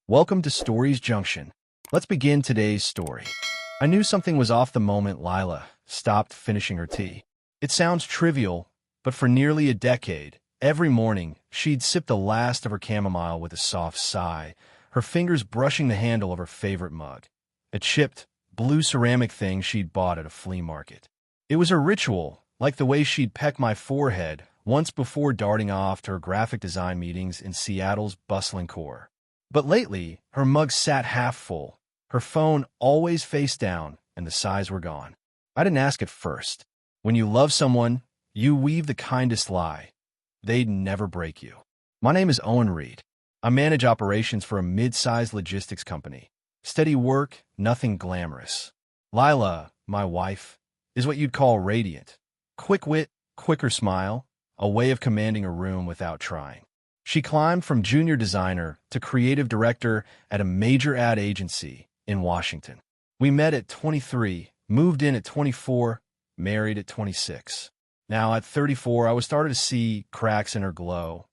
Welcome to Stories Junction. Let's begin today's story. I knew something was off the moment Lila stopped finishing her tea. It sounds trivial, but for nearly a decade, every morning, she'd sip the last of her chamomile with a soft sigh, her fingers brushing the handle of her favorite mug, a chipped, blue ceramic thing she'd bought at a flea market. It was a ritual, like the way she'd peck my forehead once before darting off to her graphic design meetings in Seattle's bustling core. But lately, her mug sat half full, her phone always face down, and the sighs were gone. I didn't ask at first. When you love someone, you weave the kindest lie. They'd never break you. My name is Owen Reed. I manage operations for a mid-sized logistics company. Steady work, nothing glamorous. Lila, my wife, is what you'd call radiant. Quick wit, quicker smile, a way of commanding a room without trying. She climbed from junior designer to creative director at a major ad agency in Washington. We met at 23, moved in at 24, married at 26. Now, at 34, I was starting to see cracks in her glow.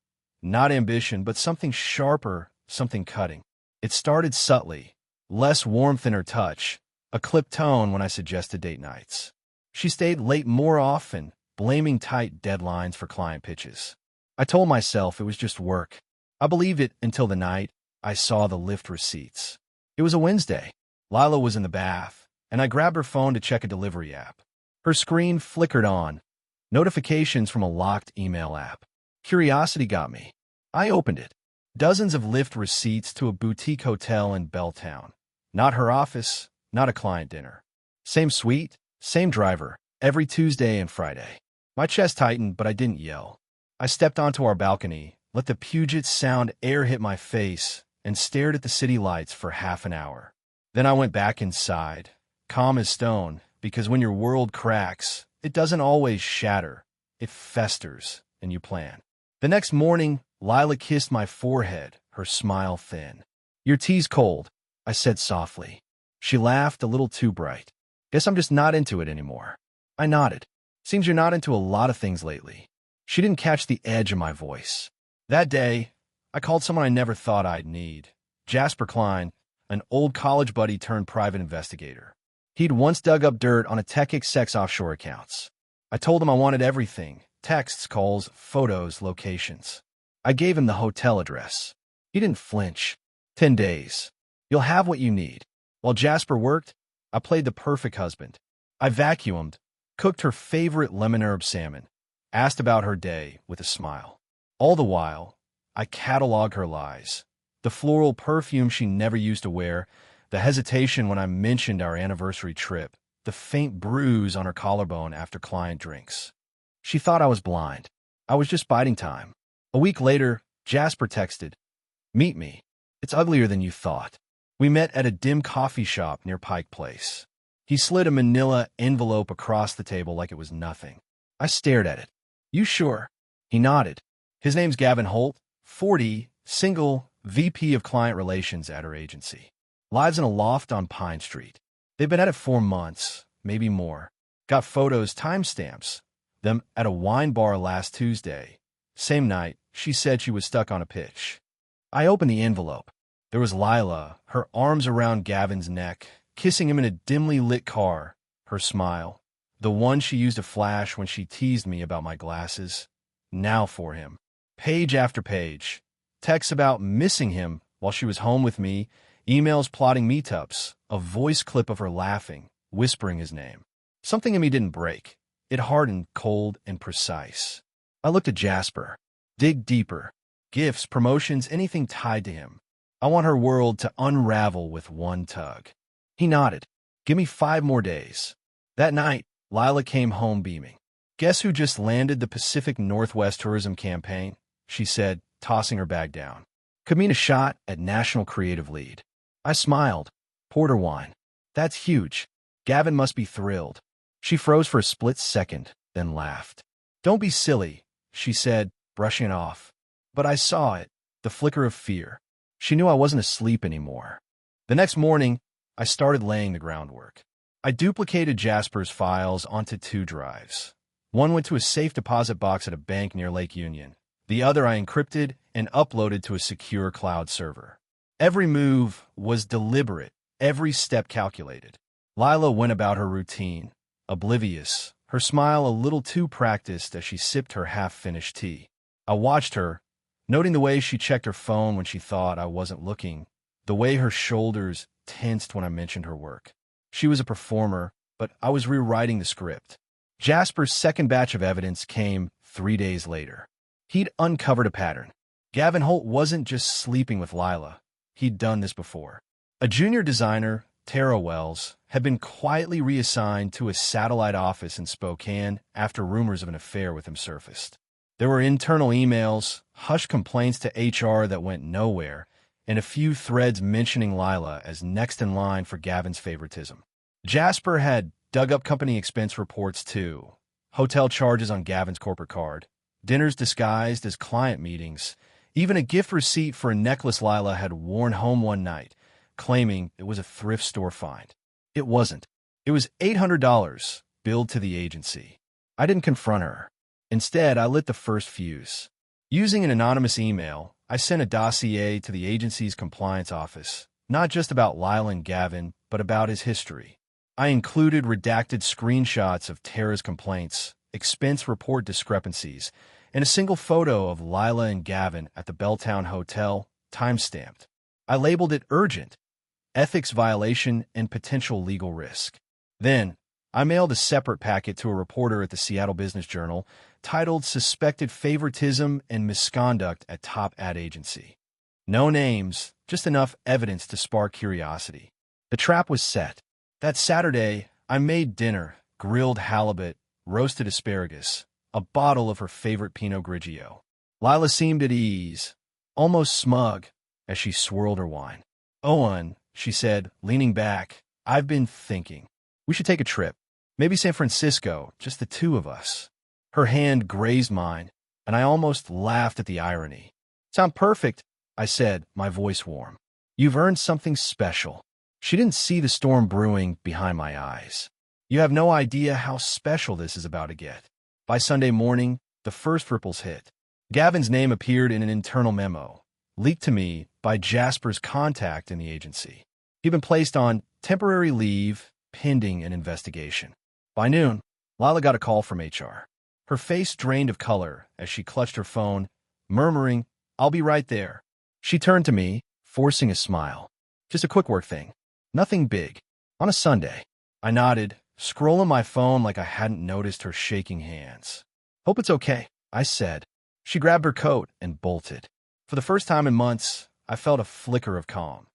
Not ambition, but something sharper, something cutting. It started subtly, less warmth in her touch, a clipped tone when I suggested date nights. She stayed late more often, blaming tight deadlines for client pitches. I told myself it was just work. I believed it until the night I saw the lift receipts. It was a Wednesday. Lila was in the bath, and I grabbed her phone to check a delivery app. Her screen flickered on, notifications from a locked email app. Curiosity got me. I opened it. Dozens of lift receipts to a boutique hotel in Belltown. Not her office, not a client dinner. Same suite, same driver, every Tuesday and Friday. My chest tightened, but I didn't yell. I stepped onto our balcony, let the Puget Sound air hit my face, and stared at the city lights for half an hour. Then I went back inside, calm as stone, because when your world cracks, it doesn't always shatter. It festers, and you plan. The next morning, Lila kissed my forehead, her smile thin. "Your tea's cold," I said softly. She laughed a little too bright. "Guess I'm just not into it anymore." I nodded. "Seems you're not into a lot of things lately." She didn't catch the edge of my voice. That day, I called someone I never thought I'd need. Jasper Klein, an old college buddy turned private investigator. He'd once dug up dirt on a tech exec's offshore accounts. I told him I wanted everything: texts, calls, photos, locations. I gave him the hotel address. He didn't flinch. 10 days. You'll have what you need. While Jasper worked, I played the perfect husband. I vacuumed, cooked her favorite lemon herb salmon, asked about her day with a smile. All the while, I cataloged her lies. The floral perfume she never used to wear, the hesitation when I mentioned our anniversary trip, the faint bruise on her collarbone after client drinks. She thought I was blind. I was just biding time. A week later, Jasper texted, "Meet me. It's uglier than you thought." We met at a dim coffee shop near Pike Place. He slid a manila envelope across the table like it was nothing. I stared at it. "You sure?" He nodded. His name's Gavin Holt, 40, single, VP of Client Relations at her agency. Lives in a loft on Pine Street. They've been at it 4 months, maybe more. Got photos, timestamps. Them at a wine bar last Tuesday. Same night, she said she was stuck on a pitch. I opened the envelope. There was Lila, her arms around Gavin's neck, kissing him in a dimly lit car, her smile. The one she used to flash when she teased me about my glasses. Now for him. Page after page. Texts about missing him while she was home with me, emails plotting meetups, a voice clip of her laughing, whispering his name. Something in me didn't break. It hardened, cold and precise. I looked at Jasper. Dig deeper. Gifts, promotions, anything tied to him. I want her world to unravel with one tug. He nodded. "Give me 5 more days." That night, Lila came home beaming. "Guess who just landed the Pacific Northwest Tourism Campaign?" she said, tossing her bag down. "Could mean a shot at National Creative Lead." I smiled. Poured her wine. "That's huge. Gavin must be thrilled." She froze for a split second, then laughed. "Don't be silly," she said, brushing it off. But I saw it, the flicker of fear. She knew I wasn't asleep anymore. The next morning, I started laying the groundwork. I duplicated Jasper's files onto 2 drives. One went to a safe deposit box at a bank near Lake Union. The other I encrypted and uploaded to a secure cloud server. Every move was deliberate, every step calculated. Lila went about her routine, oblivious, her smile a little too practiced as she sipped her half-finished tea. I watched her, noting the way she checked her phone when she thought I wasn't looking, the way her shoulders tensed when I mentioned her work. She was a performer, but I was rewriting the script. Jasper's second batch of evidence came 3 days later. He'd uncovered a pattern. Gavin Holt wasn't just sleeping with Lila. He'd done this before. A junior designer, Tara Wells, had been quietly reassigned to a satellite office in Spokane after rumors of an affair with him surfaced. There were internal emails, hushed complaints to HR that went nowhere, and a few threads mentioning Lila as next in line for Gavin's favoritism. Jasper had dug up company expense reports too, hotel charges on Gavin's corporate card, dinners disguised as client meetings, even a gift receipt for a necklace Lila had worn home one night, claiming it was a thrift store find. It wasn't. It was $800 billed to the agency. I didn't confront her. Instead, I lit the first fuse. Using an anonymous email, I sent a dossier to the agency's compliance office, not just about Lila and Gavin, but about his history. I included redacted screenshots of Tara's complaints, expense report discrepancies, and a single photo of Lila and Gavin at the Belltown Hotel, time-stamped. I labeled it urgent, ethics violation, and potential legal risk. Then, I mailed a separate packet to a reporter at the Seattle Business Journal titled Suspected Favoritism and Misconduct at Top Ad Agency. No names, just enough evidence to spark curiosity. The trap was set. That Saturday, I made dinner, grilled halibut, roasted asparagus, a bottle of her favorite Pinot Grigio. Lila seemed at ease, almost smug, as she swirled her wine. "Owen," she said, leaning back, "I've been thinking. We should take a trip. Maybe San Francisco, just the two of us." Her hand grazed mine, and I almost laughed at the irony. "Sound perfect," I said, my voice warm. "You've earned something special." She didn't see the storm brewing behind my eyes. "You have no idea how special this is about to get." By Sunday morning, the first ripples hit. Gavin's name appeared in an internal memo, leaked to me by Jasper's contact in the agency. He'd been placed on temporary leave, pending an investigation. By noon, Lila got a call from HR. Her face drained of color as she clutched her phone, murmuring, "I'll be right there." She turned to me, forcing a smile. "Just a quick work thing. Nothing big. On a Sunday." I nodded, scrolling my phone like I hadn't noticed her shaking hands. "Hope it's okay," I said. She grabbed her coat and bolted. For the first time in months, I felt a flicker of calm.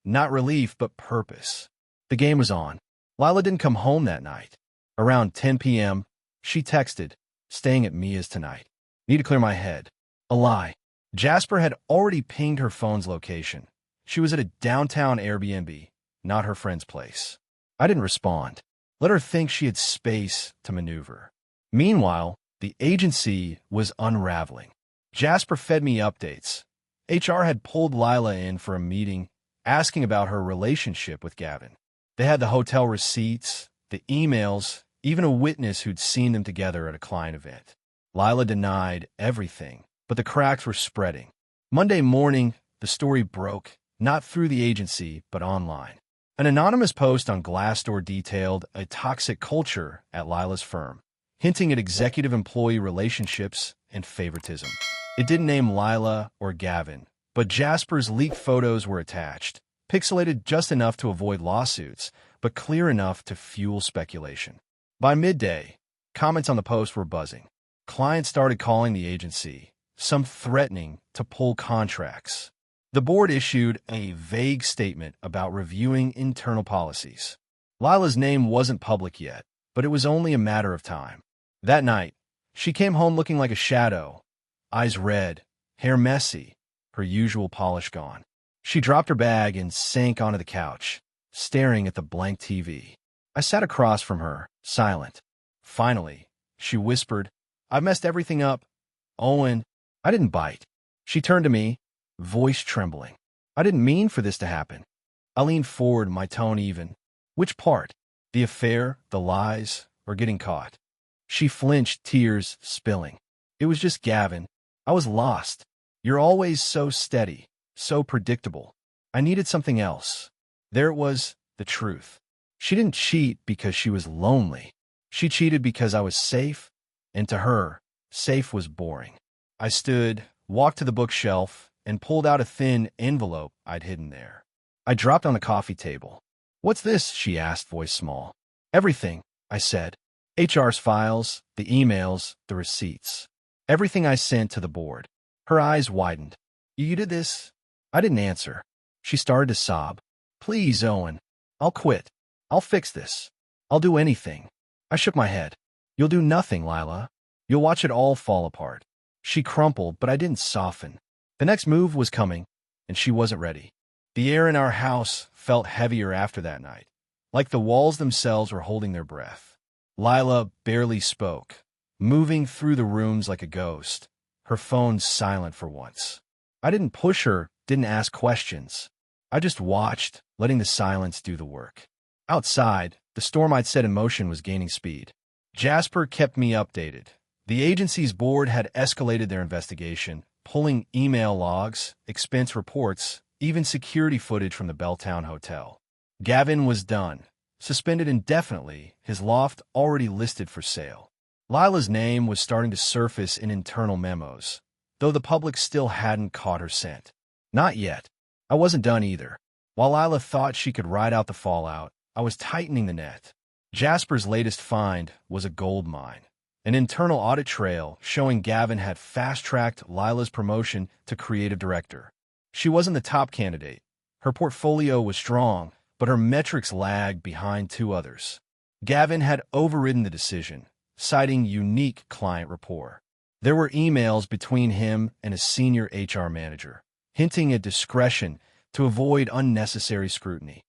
Not relief, but purpose. The game was on. Lila didn't come home that night. Around 10 p.m., she texted, "Staying at Mia's tonight. Need to clear my head." A lie. Jasper had already pinged her phone's location. She was at a downtown Airbnb, not her friend's place. I didn't respond. Let her think she had space to maneuver. Meanwhile, the agency was unraveling. Jasper fed me updates. HR had pulled Lila in for a meeting, asking about her relationship with Gavin. They had the hotel receipts, the emails, even a witness who'd seen them together at a client event. Lila denied everything, but the cracks were spreading. Monday morning, the story broke, not through the agency, but online. An anonymous post on Glassdoor detailed a toxic culture at Lila's firm, hinting at executive-employee relationships and favoritism. It didn't name Lila or Gavin, but Jasper's leaked photos were attached, pixelated just enough to avoid lawsuits, but clear enough to fuel speculation. By midday, comments on the post were buzzing. Clients started calling the agency, some threatening to pull contracts. The board issued a vague statement about reviewing internal policies. Lila's name wasn't public yet, but it was only a matter of time. That night, she came home looking like a shadow, eyes red, hair messy, her usual polish gone. She dropped her bag and sank onto the couch, staring at the blank TV. I sat across from her, silent. Finally, she whispered, "I've messed everything up. Owen." I didn't bite. She turned to me, voice trembling. "I didn't mean for this to happen." I leaned forward, my tone even. "Which part? The affair, the lies, or getting caught?" She flinched, tears spilling. "It was just Gavin. I was lost. You're always so steady, so predictable." I needed something else. There it was, the truth. She didn't cheat because she was lonely. She cheated because I was safe, and to her, safe was boring. I stood, walked to the bookshelf, and pulled out a thin envelope I'd hidden there. I dropped on the coffee table. "What's this?" she asked, voice small. "Everything," I said. HR's files, the emails, the receipts. Everything I sent to the board. Her eyes widened. "You did this?" I didn't answer. She started to sob. "Please, Owen. I'll quit. I'll fix this. I'll do anything." I shook my head. "You'll do nothing, Lila. You'll watch it all fall apart." She crumpled, but I didn't soften. The next move was coming, and she wasn't ready. The air in our house felt heavier after that night, like the walls themselves were holding their breath. Lila barely spoke, moving through the rooms like a ghost, her phone silent for once. I didn't push her, didn't ask questions. I just watched, letting the silence do the work. Outside, the storm I'd set in motion was gaining speed. Jasper kept me updated. The agency's board had escalated their investigation, pulling email logs, expense reports, even security footage from the Belltown Hotel. Gavin was done. Suspended indefinitely, his loft already listed for sale. Lila's name was starting to surface in internal memos, though the public still hadn't caught her scent. Not yet. I wasn't done either. While Lila thought she could ride out the fallout, I was tightening the net. Jasper's latest find was a gold mine. An internal audit trail showing Gavin had fast-tracked Lila's promotion to creative director. She wasn't the top candidate. Her portfolio was strong, but her metrics lagged behind two others. Gavin had overridden the decision, citing unique client rapport. There were emails between him and a senior HR manager, hinting at discretion to avoid unnecessary scrutiny.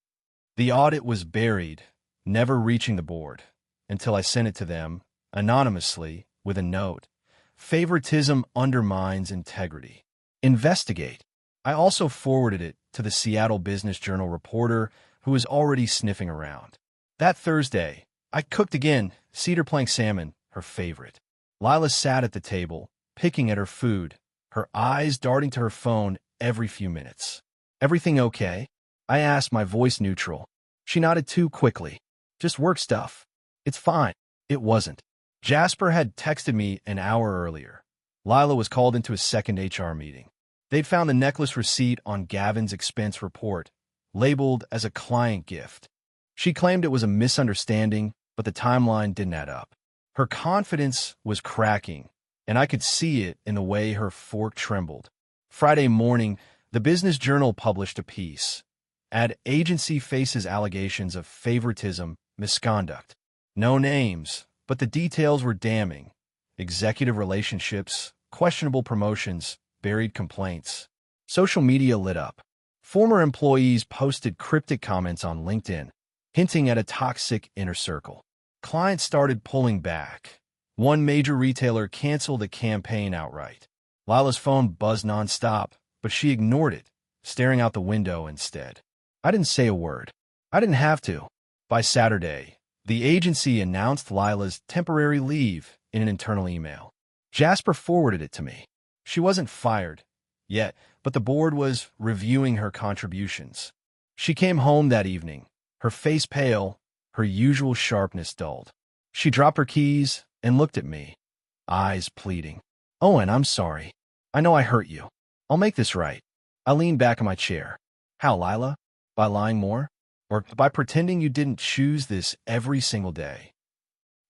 The audit was buried, never reaching the board, until I sent it to them, anonymously, with a note. "Favoritism undermines integrity. Investigate." I also forwarded it to the Seattle Business Journal reporter, who was already sniffing around. That Thursday, I cooked again, cedar plank salmon, her favorite. Lila sat at the table, picking at her food, her eyes darting to her phone every few minutes. "Everything okay?" I asked, my voice neutral. She nodded too quickly. "Just work stuff." "It's fine." It wasn't. Jasper had texted me an hour earlier. Lila was called into a second HR meeting. They'd found the necklace receipt on Gavin's expense report, labeled as a client gift. She claimed it was a misunderstanding, but the timeline didn't add up. Her confidence was cracking, and I could see it in the way her fork trembled. Friday morning, the Business Journal published a piece. Ad agency faces allegations of favoritism, misconduct. No names, but the details were damning. Executive relationships, questionable promotions, buried complaints. Social media lit up. Former employees posted cryptic comments on LinkedIn, hinting at a toxic inner circle. Clients started pulling back. One major retailer canceled a campaign outright. Lila's phone buzzed nonstop, but she ignored it, staring out the window instead. I didn't say a word. I didn't have to. By Saturday, the agency announced Lila's temporary leave in an internal email. Jasper forwarded it to me. She wasn't fired yet, but the board was reviewing her contributions. She came home that evening, her face pale, her usual sharpness dulled. She dropped her keys and looked at me, eyes pleading. "Owen, I'm sorry. I know I hurt you. I'll make this right." I leaned back in my chair. "How, Lila? By lying more? Or by pretending you didn't choose this every single day?"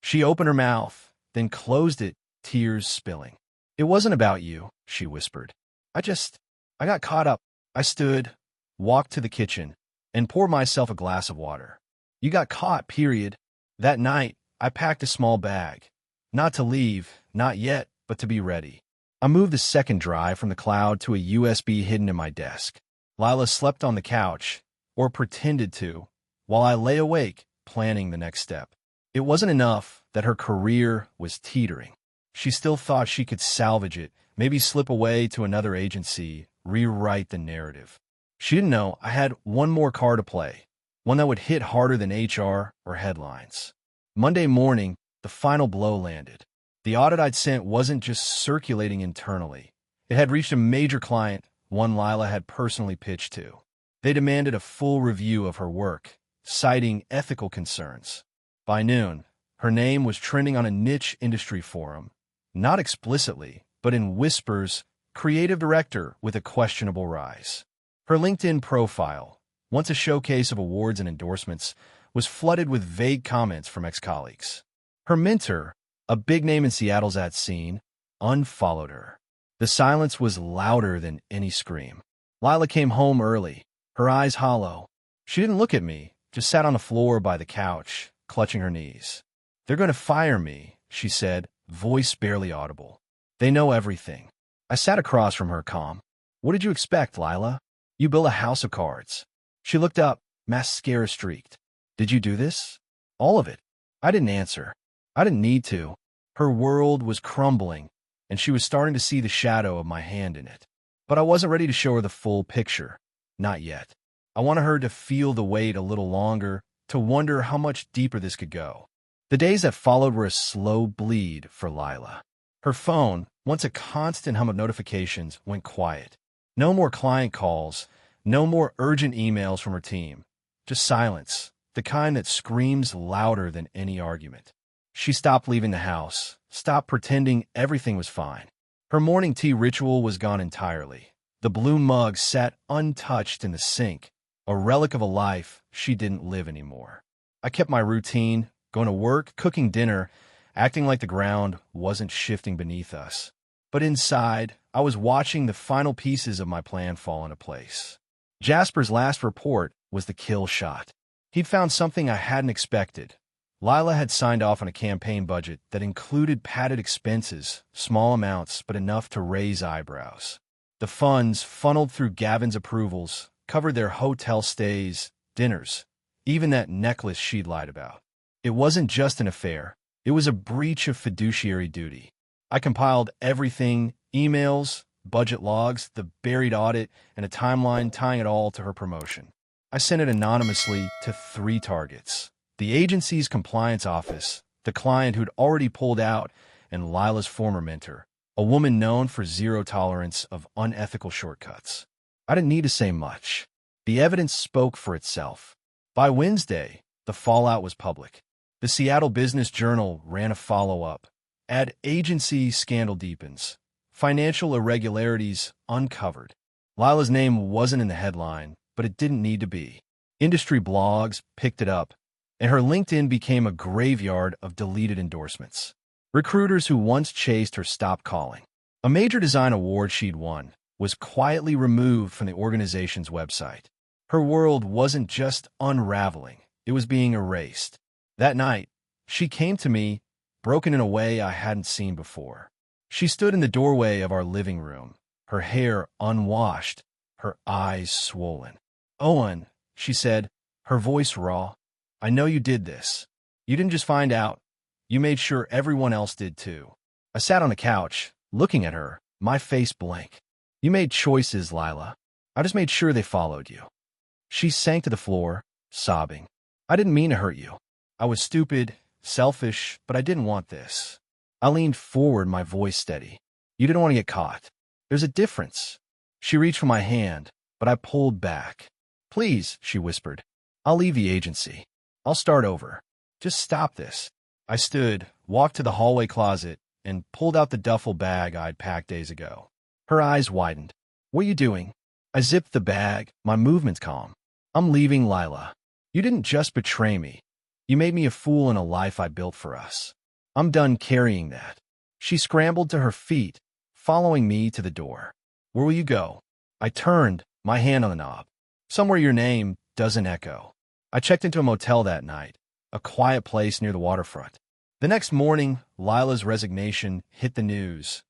She opened her mouth, then closed it, tears spilling. "It wasn't about you," she whispered. I got caught up." I stood, walked to the kitchen, and poured myself a glass of water. "You got caught, period." That night, I packed a small bag. Not to leave, not yet, but to be ready. I moved the second drive from the cloud to a USB hidden in my desk. Lila slept on the couch, or pretended to, while I lay awake, planning the next step. It wasn't enough that her career was teetering. She still thought she could salvage it, maybe slip away to another agency, rewrite the narrative. She didn't know I had one more card to play, one that would hit harder than HR or headlines. Monday morning, the final blow landed. The audit I'd sent wasn't just circulating internally. It had reached a major client, one Lila had personally pitched to. They demanded a full review of her work, citing ethical concerns. By noon, her name was trending on a niche industry forum, not explicitly, but in whispers, creative director with a questionable rise. Her LinkedIn profile, once a showcase of awards and endorsements, was flooded with vague comments from ex-colleagues. Her mentor, a big name in Seattle's ad scene, unfollowed her. The silence was louder than any scream. Lila came home early, her eyes hollow. She didn't look at me, just sat on the floor by the couch, clutching her knees. "They're going to fire me," she said, voice barely audible. "They know everything." I sat across from her, calm. "What did you expect, Lila? You built a house of cards." She looked up, mascara streaked. "Did you do this?" "All of it." I didn't answer. I didn't need to. Her world was crumbling, and she was starting to see the shadow of my hand in it. But I wasn't ready to show her the full picture. Not yet. I wanted her to feel the weight a little longer, to wonder how much deeper this could go. The days that followed were a slow bleed for Lila. Her phone, once a constant hum of notifications, went quiet. No more client calls, no more urgent emails from her team. Just silence, the kind that screams louder than any argument. She stopped leaving the house, stopped pretending everything was fine. Her morning tea ritual was gone entirely. The blue mug sat untouched in the sink, a relic of a life she didn't live anymore. I kept my routine, going to work, cooking dinner, acting like the ground wasn't shifting beneath us. But inside, I was watching the final pieces of my plan fall into place. Jasper's last report was the kill shot. He'd found something I hadn't expected. Lila had signed off on a campaign budget that included padded expenses, small amounts, but enough to raise eyebrows. The funds, funneled through Gavin's approvals, covered their hotel stays, dinners, even that necklace she'd lied about. It wasn't just an affair. It was a breach of fiduciary duty. I compiled everything, emails, budget logs, the buried audit, and a timeline tying it all to her promotion. I sent it anonymously to 3 targets: the agency's compliance office, the client who'd already pulled out, and Lila's former mentor, a woman known for zero tolerance of unethical shortcuts. I didn't need to say much. The evidence spoke for itself. By Wednesday, the fallout was public. The Seattle Business Journal ran a follow-up. Ad agency scandal deepens. Financial irregularities uncovered. Lila's name wasn't in the headline, but it didn't need to be. Industry blogs picked it up, and her LinkedIn became a graveyard of deleted endorsements. Recruiters who once chased her stopped calling. A major design award she'd won was quietly removed from the organization's website. Her world wasn't just unraveling, it was being erased. That night, she came to me, broken in a way I hadn't seen before. She stood in the doorway of our living room, her hair unwashed, her eyes swollen. "Owen," she said, her voice raw, "I know you did this. You didn't just find out. You made sure everyone else did too." I sat on the couch, looking at her, my face blank. "You made choices, Lila. I just made sure they followed you." She sank to the floor, sobbing. "I didn't mean to hurt you. I was stupid, selfish, but I didn't want this." I leaned forward, my voice steady. "You didn't want to get caught. There's a difference." She reached for my hand, but I pulled back. "Please," she whispered. "I'll leave the agency. I'll start over. Just stop this." I stood, walked to the hallway closet, and pulled out the duffel bag I'd packed days ago. Her eyes widened. "What are you doing?" I zipped the bag, my movements calm. "I'm leaving, Lila. You didn't just betray me. You made me a fool in a life I built for us. I'm done carrying that." She scrambled to her feet, following me to the door. "Where will you go?" I turned, my hand on the knob. "Somewhere your name doesn't echo." I checked into a motel that night, a quiet place near the waterfront. The next morning, Lila's resignation hit the news.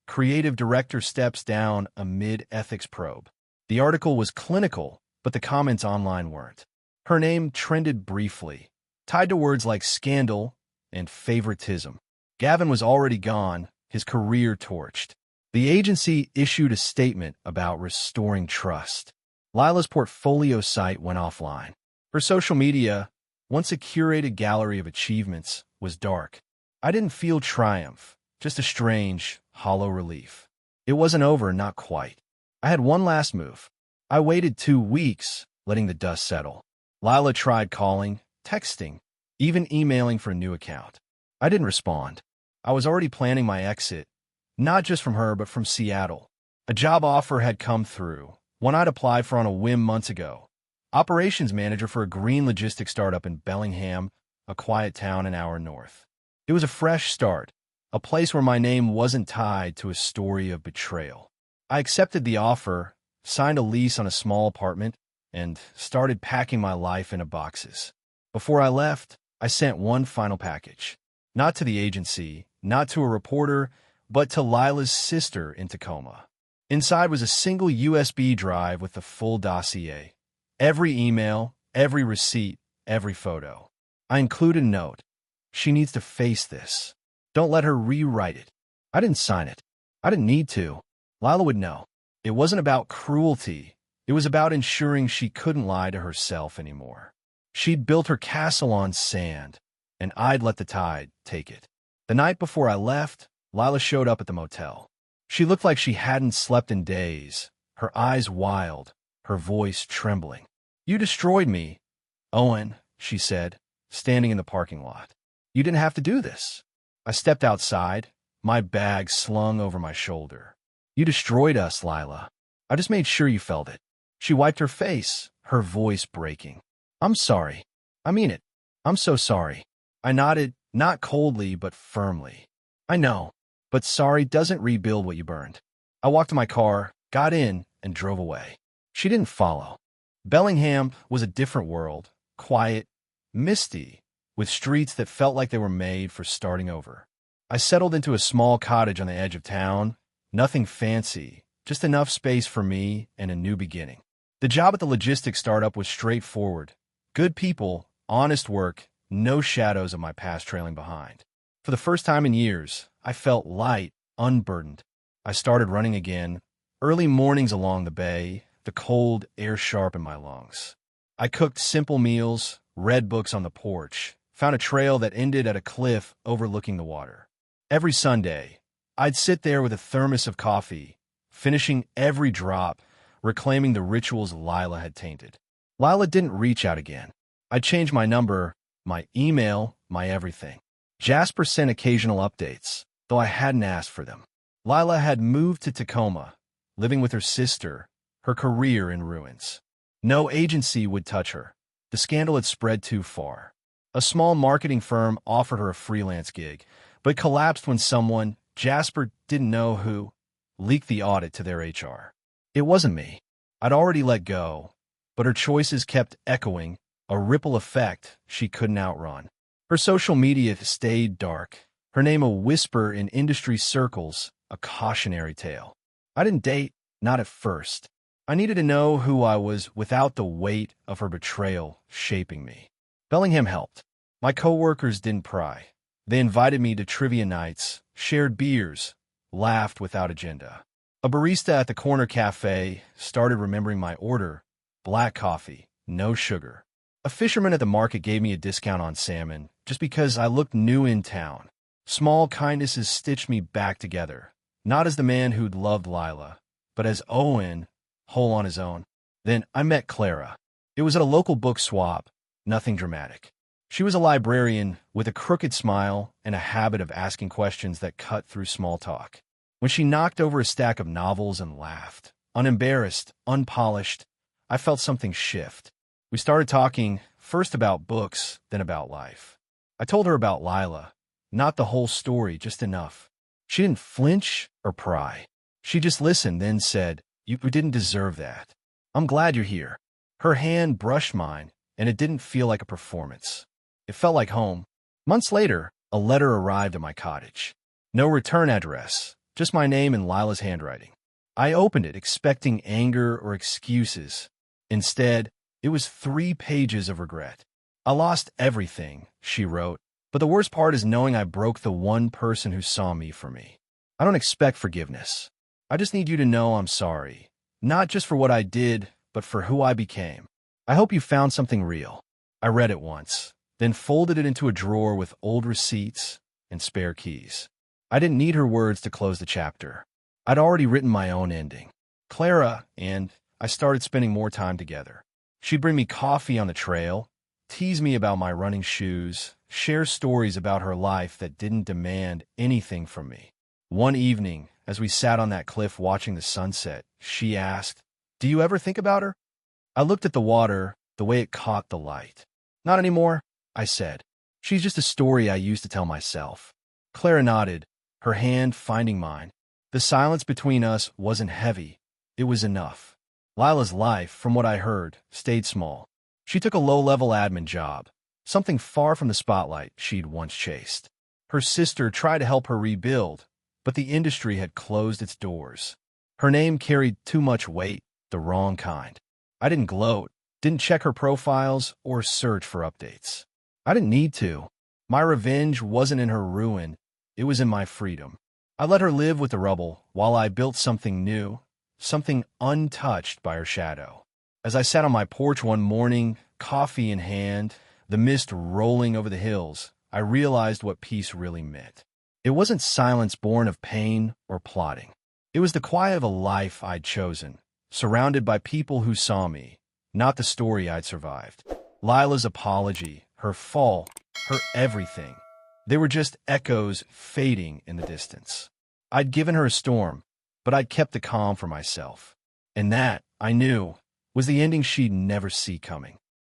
Creative director steps down amid ethics probe. The article was clinical, but the comments online weren't. Her name trended briefly, tied to words like scandal and favoritism. Gavin was already gone, his career torched. The agency issued a statement about restoring trust. Lila's portfolio site went offline. Her social media, once a curated gallery of achievements, was dark. I didn't feel triumph, just a strange, hollow relief. It wasn't over, not quite. I had one last move. I waited 2 weeks, letting the dust settle. Lila tried calling, texting, even emailing for a new account. I didn't respond. I was already planning my exit, not just from her but from Seattle. A job offer had come through, one I'd applied for on a whim months ago. Operations manager for a green logistics startup in Bellingham, a quiet town an hour north. It was a fresh start, a place where my name wasn't tied to a story of betrayal. I accepted the offer, signed a lease on a small apartment, and started packing my life into boxes. Before I left, I sent one final package. Not to the agency, not to a reporter, but to Lila's sister in Tacoma. Inside was a single USB drive with the full dossier. Every email, every receipt, every photo. I included a note. She needs to face this. Don't let her rewrite it. I didn't sign it. I didn't need to. Lila would know. It wasn't about cruelty. It was about ensuring she couldn't lie to herself anymore. She'd built her castle on sand, and I'd let the tide take it. The night before I left, Lila showed up at the motel. She looked like she hadn't slept in days, her eyes wild, her voice trembling. "You destroyed me, Owen," she said, standing in the parking lot. "You didn't have to do this." I stepped outside, my bag slung over my shoulder. "You destroyed us, Lila. I just made sure you felt it." She wiped her face, her voice breaking. "I'm sorry. I mean it. I'm so sorry." I nodded, not coldly but firmly. "I know, but sorry doesn't rebuild what you burned." I walked to my car, got in, and drove away. She didn't follow. Bellingham was a different world, quiet, misty, with streets that felt like they were made for starting over. I settled into a small cottage on the edge of town, nothing fancy, just enough space for me and a new beginning. The job at the logistics startup was straightforward. Good people, honest work, no shadows of my past trailing behind. For the first time in years, I felt light, unburdened. I started running again, early mornings along the bay, the cold air sharp in my lungs. I cooked simple meals, read books on the porch, found a trail that ended at a cliff overlooking the water. Every Sunday, I'd sit there with a thermos of coffee, finishing every drop, reclaiming the rituals Lila had tainted. Lila didn't reach out again. I changed my number, my email, my everything. Jasper sent occasional updates, though I hadn't asked for them. Lila had moved to Tacoma, living with her sister, her career in ruins. No agency would touch her. The scandal had spread too far. A small marketing firm offered her a freelance gig, but collapsed when someone, Jasper didn't know who, leaked the audit to their HR. It wasn't me. I'd already let go, but her choices kept echoing, a ripple effect she couldn't outrun. Her social media stayed dark, her name a whisper in industry circles, a cautionary tale. I didn't date, not at first. I needed to know who I was without the weight of her betrayal shaping me. Bellingham helped. My coworkers didn't pry. They invited me to trivia nights, shared beers, laughed without agenda. A barista at the corner cafe started remembering my order, black coffee, no sugar. A fisherman at the market gave me a discount on salmon just because I looked new in town. Small kindnesses stitched me back together, not as the man who'd loved Lila, but as Owen, whole on his own. Then I met Clara. It was at a local book swap, nothing dramatic. She was a librarian with a crooked smile and a habit of asking questions that cut through small talk. When she knocked over a stack of novels and laughed, unembarrassed, unpolished, I felt something shift. We started talking, first about books, then about life. I told her about Lila, not the whole story, just enough. She didn't flinch or pry. She just listened, then said, "You didn't deserve that. I'm glad you're here." Her hand brushed mine, and it didn't feel like a performance. It felt like home. Months later, a letter arrived at my cottage. No return address, just my name in Lila's handwriting. I opened it, expecting anger or excuses. Instead, it was 3 pages of regret. "I lost everything," she wrote, "but the worst part is knowing I broke the one person who saw me for me. I don't expect forgiveness. I just need you to know I'm sorry, not just for what I did, but for who I became. I hope you found something real." I read it once, then folded it into a drawer with old receipts and spare keys. I didn't need her words to close the chapter. I'd already written my own ending. Clara and I started spending more time together. She'd bring me coffee on the trail, tease me about my running shoes, share stories about her life that didn't demand anything from me. One evening, as we sat on that cliff watching the sunset, she asked, "Do you ever think about her?" I looked at the water, the way it caught the light. "Not anymore," I said. "She's just a story I used to tell myself." Clara nodded, her hand finding mine. The silence between us wasn't heavy. It was enough. Lila's life, from what I heard, stayed small. She took a low-level admin job, something far from the spotlight she'd once chased. Her sister tried to help her rebuild, but the industry had closed its doors. Her name carried too much weight, the wrong kind. I didn't gloat, didn't check her profiles, or search for updates. I didn't need to. My revenge wasn't in her ruin, it was in my freedom. I let her live with the rubble while I built something new, something untouched by her shadow. As I sat on my porch one morning, coffee in hand, the mist rolling over the hills, I realized what peace really meant. It wasn't silence born of pain or plotting. It was the quiet of a life I'd chosen, surrounded by people who saw me, not the story I'd survived. Lila's apology, her fall, her everything. They were just echoes fading in the distance. I'd given her a storm, but I'd kept the calm for myself. And that, I knew, was the ending she'd never see coming.